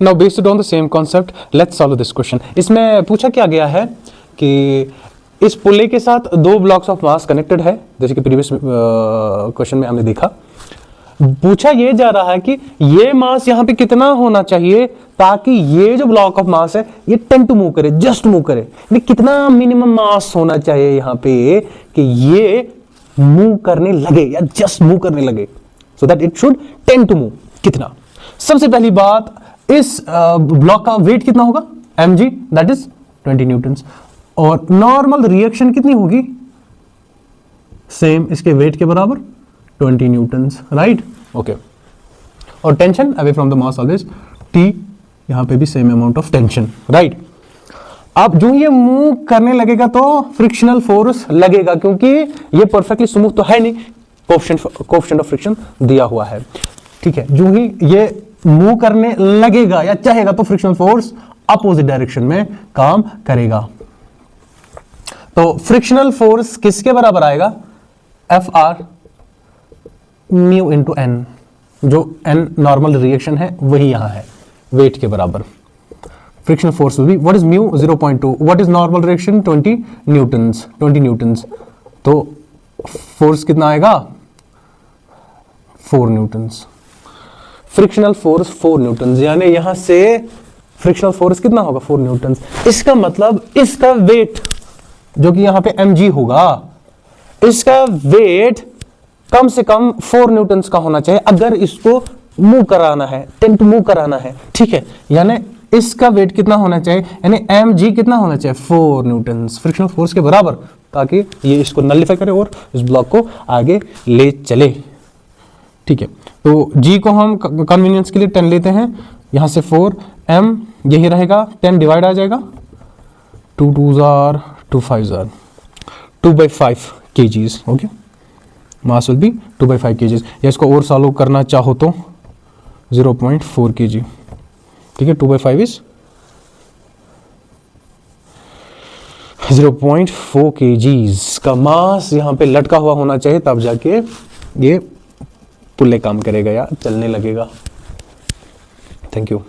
Now based on the same concept let's solve this question. इसमें पूछा क्या गया है कि इस पुल्ले के साथ दो ब्लॉक्स ऑफ मास कनेक्टेड है, जैसे कि प्रीवियस क्वेश्चन में हमने देखा। पूछा ये जा रहा है कि ये मास यहां पे कितना होना चाहिए ताकि ये जो ब्लॉक ऑफ मास है ये टेंड टू मूव करे, जस्ट मूव करे। कितना मिनिमम मास होना चाहिए यहां पे कि ये मूव करने लगे या जस्ट मूव करने लगे, so that it should tend to move. कितना? सबसे पहली बात, इस ब्लॉक का वेट कितना होगा? mg, that is 20 Newton's. और नॉर्मल रिएक्शन कितनी होगी? सेम इसके वेट के बराबर 20 न्यूटन्स, राइट? ओके। और tension away from the mass always T, यहां पे भी same amount of tension, right? अब जो ये मूव करने लगेगा तो फ्रिक्शनल फोर्स लगेगा, क्योंकि ये परफेक्टली स्मूथ तो है नहीं, कोएफिशिएंट ऑफ फ्रिक्शन दिया हुआ है, ठीक है? जो ही ये मूव करने लगेगा या चाहेगा तो फ्रिक्शनल फोर्स अपोजिट डायरेक्शन में काम करेगा। तो फ्रिक्शनल फोर्स किसके बराबर आएगा? Fr म्यू इंटू एन, जो n नॉर्मल रिएक्शन है वही यहां है, वेट के बराबर। Frictional force will be what is mu? 0.2। What is normal reaction? 20 Newton's, 20 Newton's. तो फोर्स कितना आएगा? 4 न्यूटन्स। फ्रिक्शनल फोर्स 4 न्यूटन्स, यानी यहां से फ्रिक्शनल फोर्स कितना होगा? 4 न्यूटन्स। इसका मतलब इसका वेट जो कि यहां पे mg होगा, इसका वेट कम से कम 4 न्यूटन्स का होना चाहिए अगर इसको मूव कराना है, टेंड टू मूव कराना है, ठीक है? यानी इसका वेट कितना होना चाहिए? यानी mg कितना होना चाहिए? 4 न्यूटन्स फ्रिक्शनल फोर्स के बराबर, ताकि ये इसको नलिफाई करे और इस ब्लॉक को आगे ले चले, ठीक है? तो g को हम कन्वीनियंस के लिए 10 लेते हैं, यहां से 4, m यही रहेगा, 10 डिवाइड आ जाएगा, 2 2s are 2 5s are 2/5 kgs, okay? Mass will be 2/5 kgs। या इसको और सॉल्व करना चाहो तो 0.4 kg, ठीक है? 2/5 इज 0.4 kgs का मास यहां पे लटका हुआ होना चाहिए, तब जाके ये पुल्ले काम करेगा या चलने लगेगा। Thank you.